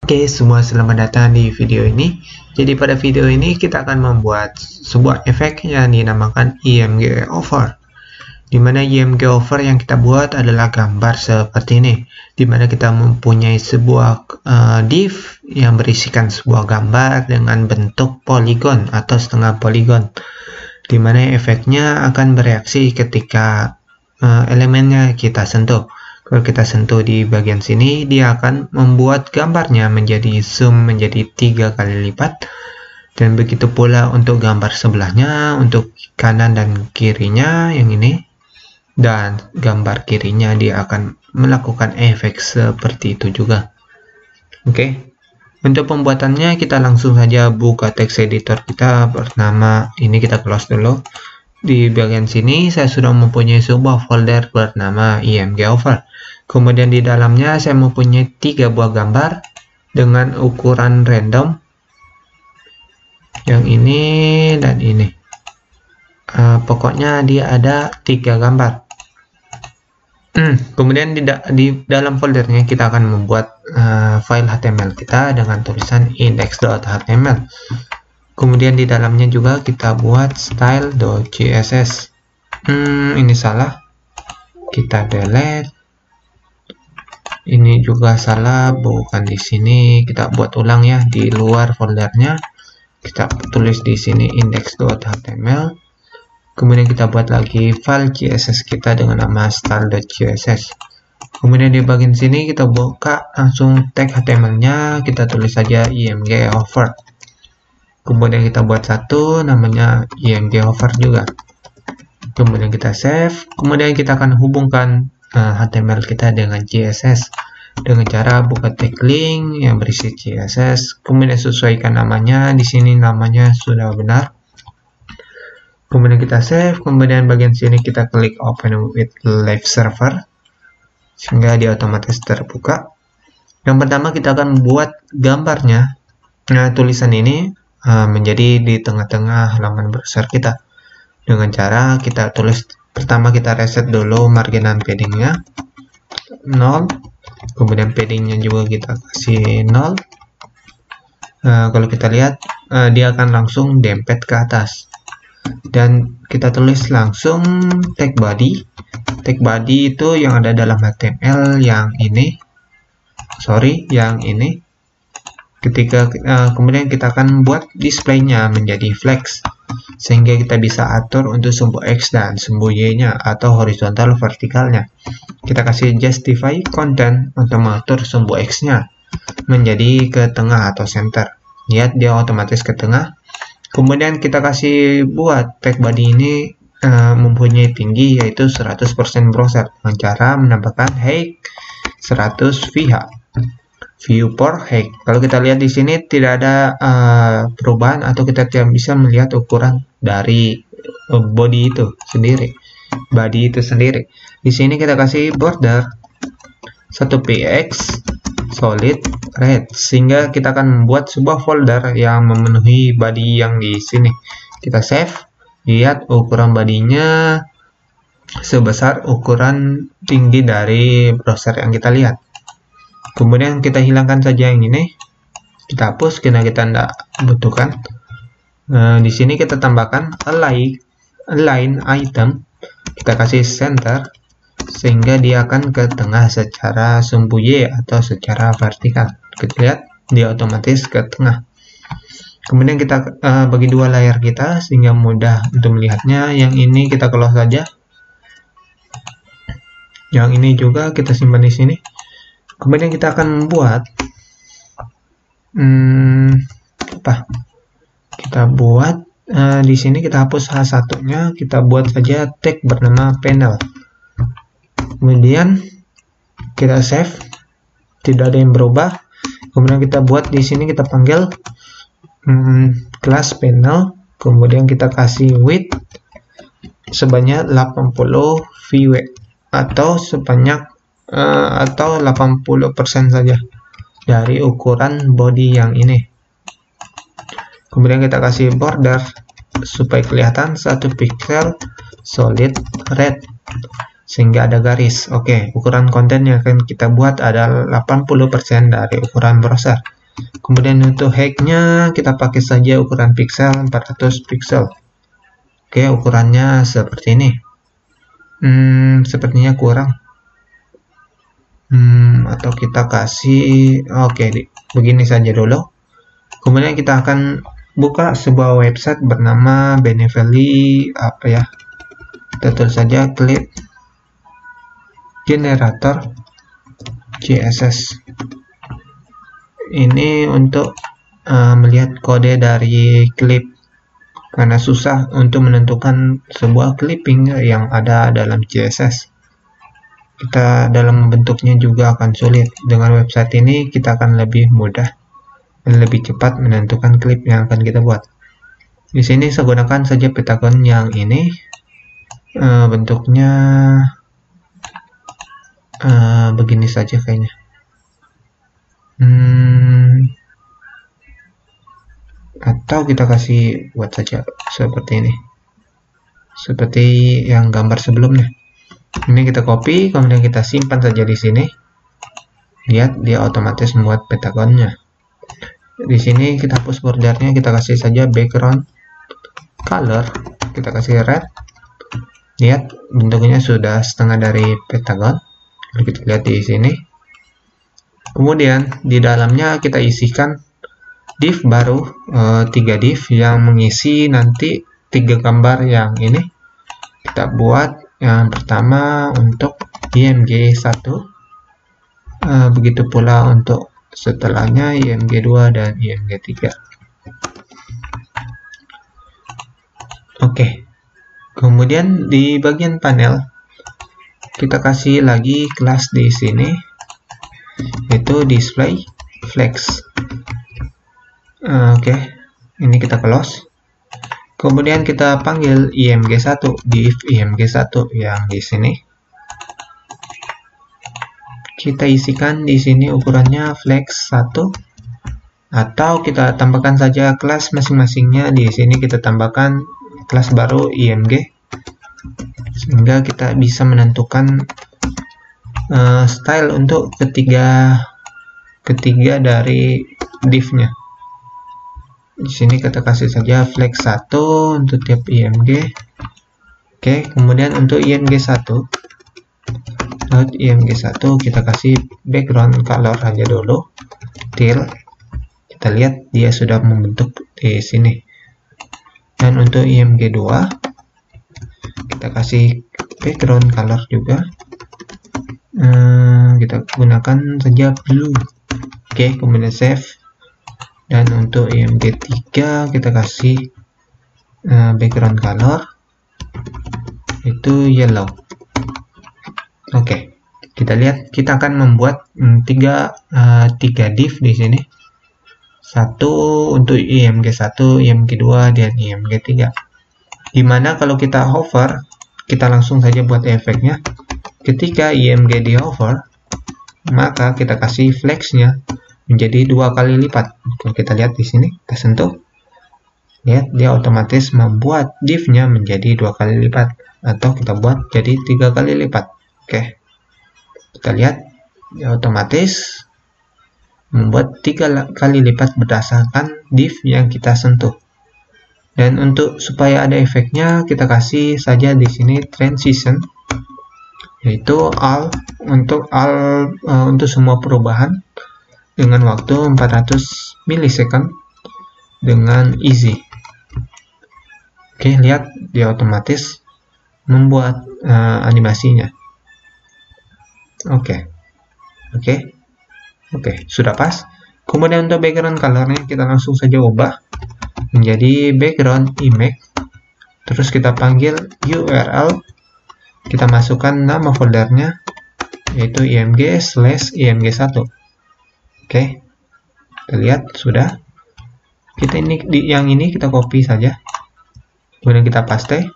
Oke, semua selamat datang di video ini. Jadi pada video ini kita akan membuat sebuah efek yang dinamakan IMG Over. Di mana IMG Over yang kita buat adalah gambar seperti ini, di mana kita mempunyai sebuah div yang berisikan sebuah gambar dengan bentuk poligon atau setengah poligon, di mana efeknya akan bereaksi ketika elemennya kita sentuh. Kalau kita sentuh di bagian sini, dia akan membuat gambarnya menjadi zoom menjadi 3 kali lipat. Dan begitu pula untuk gambar sebelahnya, untuk kanan dan kirinya yang ini. Dan gambar kirinya dia akan melakukan efek seperti itu juga. Oke. Untuk pembuatannya kita langsung saja buka text editor kita bernama, ini kita close dulu. Di bagian sini saya sudah mempunyai sebuah folder bernama IMG Over. Kemudian di dalamnya saya mempunyai 3 buah gambar dengan ukuran random. Yang ini dan ini. Pokoknya dia ada 3 gambar. Kemudian di dalam foldernya kita akan membuat file HTML kita dengan tulisan index.html. Kemudian di dalamnya juga kita buat style.css. Ini salah. Kita delete. Ini juga salah, bukan di sini. Kita buat ulang ya di luar foldernya. Kita tulis di sini index.html. Kemudian kita buat lagi file CSS kita dengan nama style.css. Kemudian di bagian sini kita buka langsung tag HTML-nya, kita tulis saja IMG Over. Kemudian kita buat satu namanya IMG Over juga. Kemudian kita save. Kemudian kita akan hubungkan HTML kita dengan CSS dengan cara buka tag link yang berisi CSS. Kemudian sesuaikan namanya. Di sini namanya sudah benar. Kemudian kita save. Kemudian bagian sini kita klik open with live server sehingga dia otomatis terbuka. Yang pertama kita akan membuat gambarnya. Nah, tulisan ini menjadi di tengah-tengah halaman browser kita dengan cara kita tulis. Pertama kita reset dulu marginan paddingnya 0, kemudian paddingnya juga kita kasih 0. Kalau kita lihat dia akan langsung dempet ke atas, dan kita tulis langsung tag body. Tag body itu yang ada dalam HTML yang ini, yang ini. Ketika kemudian kita akan buat displaynya menjadi flex, sehingga kita bisa atur untuk sumbu X dan sumbu Y-nya atau horizontal vertikalnya. Kita kasih justify content untuk mengatur sumbu X-nya menjadi ke tengah atau center. Lihat dia otomatis ke tengah. Kemudian kita kasih buat tag body ini mempunyai tinggi yaitu 100% browser dengan cara menambahkan height 100 viewport height. Kalau kita lihat di sini tidak ada perubahan atau kita tidak bisa melihat ukuran dari body itu sendiri. Di sini kita kasih border 1px solid red sehingga kita akan membuat sebuah folder yang memenuhi body yang di sini. Kita save. Lihat ukuran bodinya sebesar ukuran tinggi dari browser yang kita lihat. Kemudian kita hilangkan saja yang ini, kita hapus karena kita tidak butuhkan. Di sini kita tambahkan align item, kita kasih center sehingga dia akan ke tengah secara sumbu Y atau secara vertikal. Kita lihat dia otomatis ke tengah. Kemudian kita bagi dua layar kita sehingga mudah untuk melihatnya. Yang ini kita close saja. Yang ini juga kita simpan di sini. Kemudian kita akan membuat kita buat di sini kita hapus H1-nya, kita buat saja tag bernama panel. Kemudian kita save, tidak ada yang berubah. Kemudian kita buat di sini, kita panggil class panel. Kemudian kita kasih width sebanyak 80 vw atau sebanyak atau 80% saja dari ukuran body yang ini. Kemudian kita kasih border supaya kelihatan 1 pixel solid red sehingga ada garis. Oke, ukuran konten yang akan kita buat adalah 80% dari ukuran browser. Kemudian untuk height-nya kita pakai saja ukuran pixel 400 pixel. Oke, ukurannya seperti ini. Sepertinya kurang. Atau kita kasih, begini saja dulu. Kemudian kita akan buka sebuah website bernama Benevally, kita tulis saja clip generator CSS. Ini untuk melihat kode dari klip, karena susah untuk menentukan sebuah clipping yang ada dalam CSS. Kita dalam bentuknya juga akan sulit. Dengan website ini kita akan lebih mudah dan lebih cepat menentukan klip yang akan kita buat. Di sini saya gunakan saja pentagon yang ini. Bentuknya begini saja kayaknya. Atau kita kasih buat saja seperti ini, seperti yang gambar sebelumnya. Ini kita copy, kemudian kita simpan saja di sini. Lihat, dia otomatis membuat pentagonnya. Di sini kita hapus bordernya, kita kasih saja background color, kita kasih red. Lihat, bentuknya sudah setengah dari pentagon. Kita lihat di sini. Kemudian di dalamnya kita isikan div baru, 3 div yang mengisi nanti 3 gambar yang ini. Kita buat yang pertama untuk img1, begitu pula untuk setelahnya img2 dan img3. Oke, kemudian di bagian panel kita kasih lagi kelas di sini, yaitu display flex. Oke, ini kita close. Kemudian kita panggil img1, div img1 yang di sini. Kita isikan di sini ukurannya flex 1, atau kita tambahkan saja kelas masing-masingnya. Di sini kita tambahkan kelas baru img, sehingga kita bisa menentukan style untuk ketiga dari div-nya. Di sini kita kasih saja flex 1 untuk tiap img. Oke, kemudian untuk img1 kita kasih background color aja dulu, teal. Kita lihat dia sudah membentuk di sini. Dan untuk img2 kita kasih background color juga, kita gunakan saja blue. Oke, kemudian save. Dan untuk img3 kita kasih background color itu yellow. Oke, kita lihat kita akan membuat 3 div di sini. Satu untuk img1, img2 dan img3. Dimana kalau kita hover, kita langsung saja buat efeknya. Ketika img di hover, maka kita kasih flexnya menjadi 2 kali lipat. Kalau kita lihat di sini, kita sentuh, lihat dia otomatis membuat div-nya menjadi 2 kali lipat, atau kita buat jadi 3 kali lipat. Oke, kita lihat dia otomatis membuat 3 kali lipat berdasarkan div yang kita sentuh. Dan untuk supaya ada efeknya, kita kasih saja di sini transition, yaitu all untuk semua perubahan dengan waktu 400 milisecond dengan easy. Oke, lihat dia otomatis membuat animasinya. Oke, sudah pas. Kemudian untuk background colornya kita langsung saja ubah menjadi background image. Terus kita panggil URL, kita masukkan nama foldernya yaitu img/img1. Oke, kita lihat sudah. Yang ini kita copy saja, kemudian kita paste.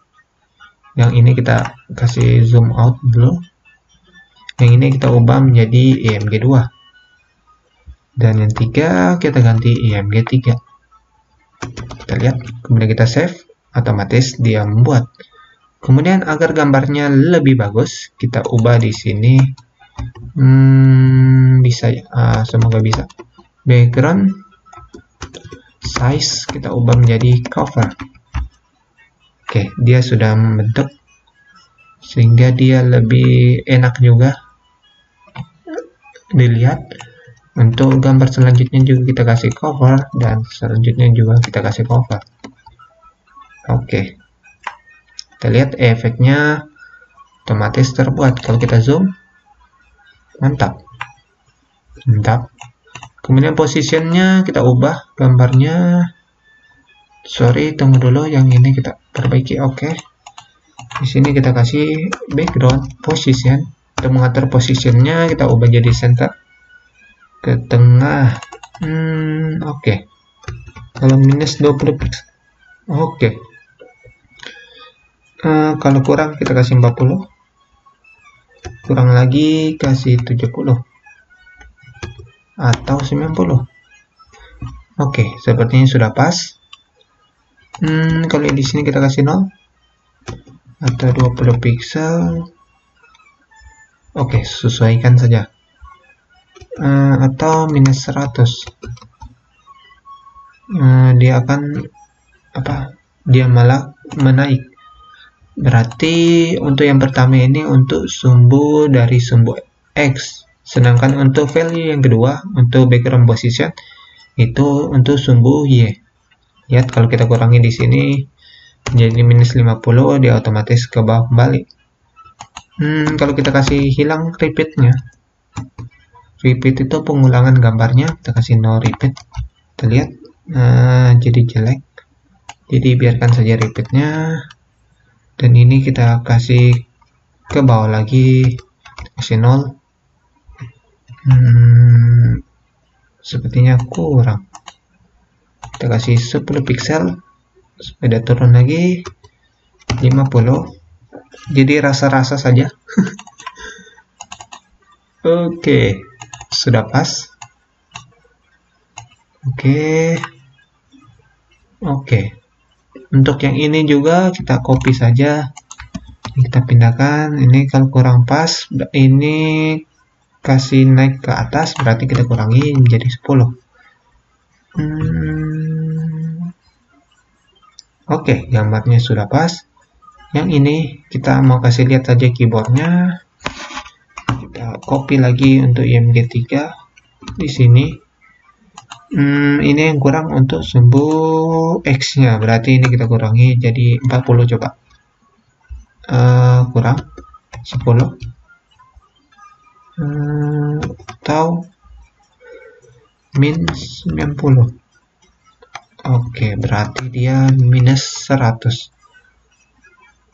Yang ini kita kasih zoom out dulu. Yang ini kita ubah menjadi img2. Dan yang 3 kita ganti img3. Kita lihat, kemudian kita save, otomatis dia membuat. Kemudian agar gambarnya lebih bagus, kita ubah di sini. Bisa ya, semoga bisa. Background size kita ubah menjadi cover. Oke, dia sudah membentuk sehingga dia lebih enak juga dilihat. Untuk gambar selanjutnya juga kita kasih cover, dan selanjutnya juga kita kasih cover. Oke, kita lihat efeknya otomatis terbuat. Kalau kita zoom, mantap. Kemudian positionnya kita ubah gambarnya. Sorry, tunggu dulu, yang ini kita perbaiki. Oke, di sini kita kasih background position. Untuk mengatur positionnya kita ubah jadi center ke tengah. Oke. Kalau minus 20 pixel. Oke. Kalau kurang kita kasih 40. Kurang lagi kasih 70 atau 90. Oke, sepertinya sudah pas. Kalau di sini kita kasih 0 atau 20 pixel. Oke, sesuaikan saja. Atau minus 100. Dia akan dia malah menaik. Berarti untuk yang pertama ini untuk sumbu dari sumbu X, sedangkan untuk value yang kedua untuk background position itu untuk sumbu Y. Lihat, kalau kita kurangi di sini menjadi minus 50, dia otomatis ke bawah kembali. Kalau kita kasih hilang repeatnya, repeat itu pengulangan gambarnya, kita kasih no repeat. Kita lihat jadi jelek, jadi biarkan saja repeatnya. Dan ini kita kasih ke bawah lagi, kasih 0. Sepertinya kurang. Kita kasih 10 pixel supaya turun lagi 50. Jadi rasa-rasa saja. Oke, sudah pas. Oke. Untuk yang ini juga kita copy saja. Kita pindahkan. Ini kalau kurang pas, ini kasih naik ke atas, berarti kita kurangi menjadi 10. Oke, gambarnya sudah pas. Yang ini kita mau kasih lihat saja keyboardnya. Kita copy lagi untuk IMG3 di sini. Ini yang kurang untuk sumbu X-nya, berarti ini kita kurangi jadi 40. Coba kurang 10 atau min 90. Oke, berarti dia minus 100.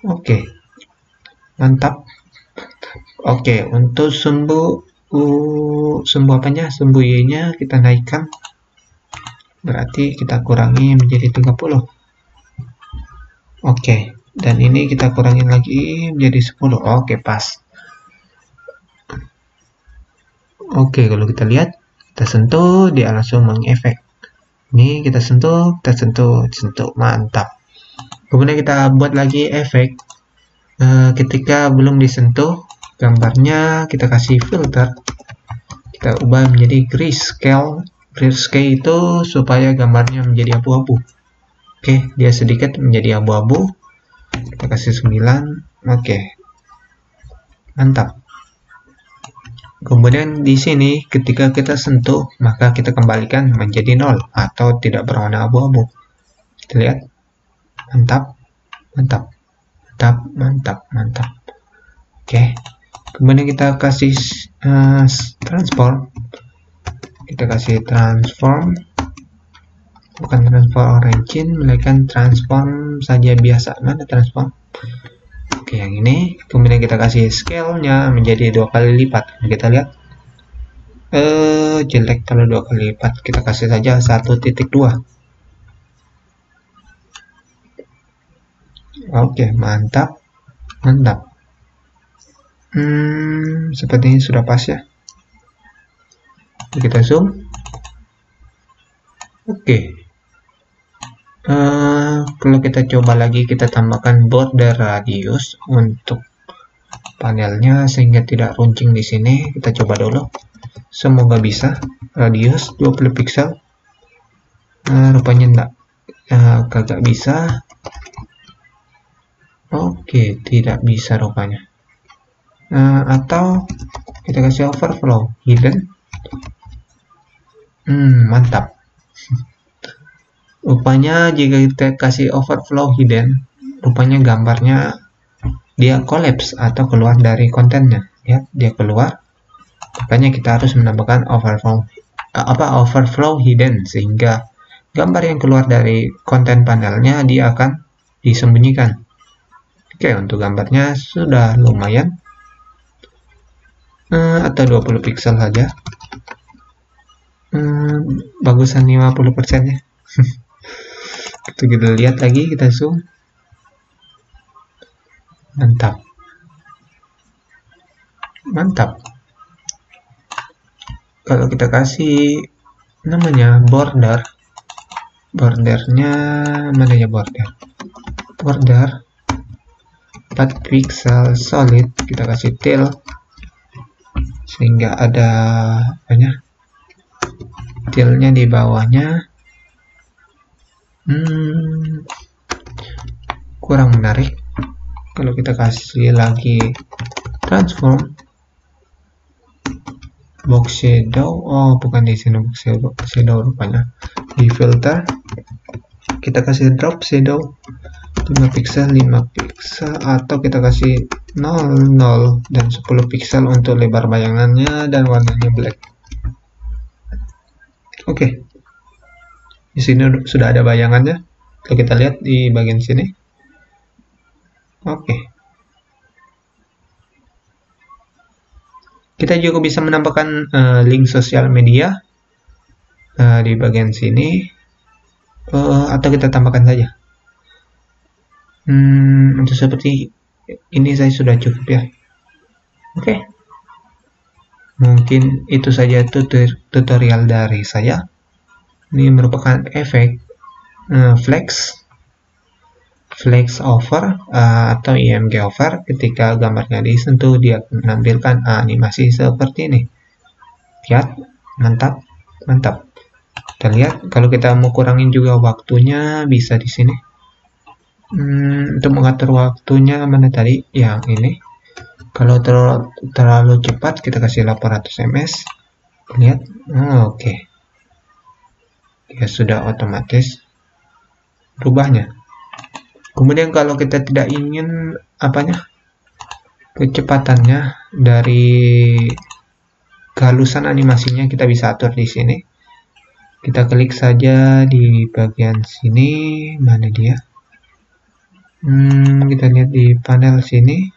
Oke, mantap. Oke, untuk sumbu apanya, sumbu Y-nya kita naikkan, berarti kita kurangi menjadi 30. Oke, dan ini kita kurangin lagi menjadi 10. Oke, pas. Oke, kalau kita lihat, kita sentuh, dia langsung mengefek. Ini kita sentuh, mantap. Kemudian kita buat lagi efek. Ketika belum disentuh gambarnya, kita kasih filter. Kita ubah menjadi grayscale. Grayscale itu supaya gambarnya menjadi abu-abu. Oke, dia sedikit menjadi abu-abu. Kita kasih 9. Oke. Mantap. Kemudian di sini ketika kita sentuh, maka kita kembalikan menjadi 0 atau tidak berwarna abu-abu. Kita lihat. Mantap. Oke. Kemudian kita kasih transform. Kita kasih transform, bukan transform origin, melainkan transform saja biasa. Mana transform? Oke, yang ini. Kemudian kita kasih scale-nya menjadi 2 kali lipat. Kita lihat jelek kalau 2 kali lipat. Kita kasih saja 1.2. Oke, mantap. Sepertinya sudah pas ya. Kita zoom. Oke. Kalau kita coba lagi, kita tambahkan border radius untuk panelnya sehingga tidak runcing di sini. Kita coba dulu. Semoga bisa. Radius 20 pixel. Rupanya enggak, kagak bisa. Oke, tidak bisa rupanya. Atau kita kasih overflow hidden. Mantap. Rupanya jika kita kasih overflow hidden, rupanya gambarnya dia collapse atau keluar dari kontennya. Ya, dia keluar. Makanya kita harus menambahkan overflow hidden, sehingga gambar yang keluar dari konten panelnya dia akan disembunyikan. Oke, untuk gambarnya sudah lumayan. Atau 20 pixel saja. Bagusan 50% ya. Itu kita lihat lagi, kita zoom. Mantap. Mantap. Kalau kita kasih namanya bordernya mana ya, border 4 pixel solid, kita kasih tail sehingga ada banyak tailnya di bawahnya. Kurang menarik. Kalau kita kasih lagi transform box shadow, bukan di sini box shadow rupanya, di filter kita kasih drop shadow 5 pixel, atau kita kasih 0, 0 dan 10 pixel untuk lebar bayangannya dan warnanya black. Oke. Di sini sudah ada bayangannya. Kalau kita lihat di bagian sini. Oke. Kita juga bisa menambahkan link sosial media di bagian sini, atau kita tambahkan saja. Untuk seperti ini saya sudah cukup ya. Oke. Mungkin itu saja tutorial dari saya. Ini merupakan efek flex over atau IMG over. Ketika gambarnya disentuh, dia menampilkan animasi seperti ini. Lihat, mantap. Kita lihat, kalau kita mau kurangin juga waktunya, bisa di sini. Untuk mengatur waktunya mana tadi? Yang ini. Kalau terlalu cepat, kita kasih 800 ms. Lihat, oke. Ya sudah otomatis berubahnya. Kemudian kalau kita tidak ingin kecepatannya dari kehalusan animasinya, kita bisa atur di sini. Kita klik saja di bagian sini, mana dia? Kita lihat di panel sini.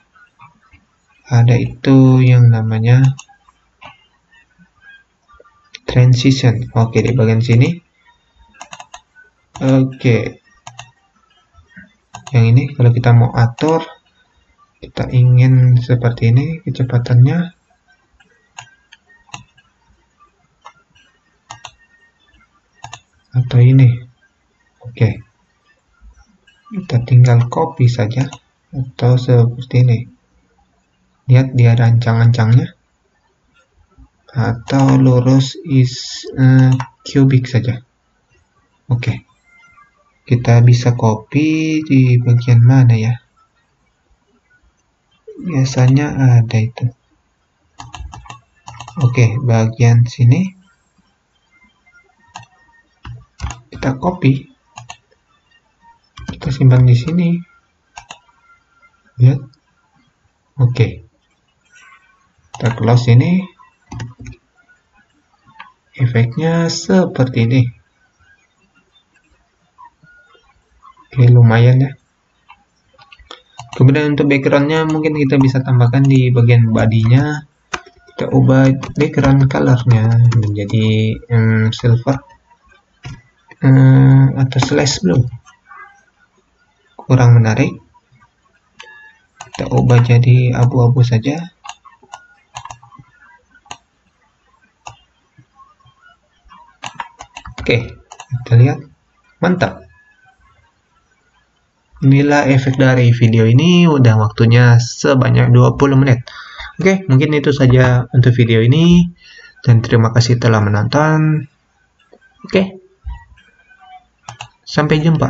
Ada itu yang namanya transition. Oke, di bagian sini. Oke. Yang ini kalau kita mau atur, kita ingin seperti ini kecepatannya. Atau ini. Oke. Kita tinggal copy saja atau seperti ini. Lihat dia ada ancang-ancangnya. Atau lurus cubic saja. Oke. Kita bisa copy di bagian mana ya? Biasanya ada itu. Oke, bagian sini. Kita copy. Kita simpan di sini. Lihat. Oke. Kita close ini. Efeknya seperti ini. Oke, lumayan ya. Kemudian untuk backgroundnya mungkin kita bisa tambahkan di bagian bodinya. Kita ubah background colornya menjadi silver atau slash blue. Kurang menarik. Kita ubah jadi abu-abu saja. Oke, kita lihat. Mantap. Inilah efek dari video ini, udah waktunya sebanyak 20 menit. Oke, mungkin itu saja untuk video ini. Dan terima kasih telah menonton. Oke. Sampai jumpa.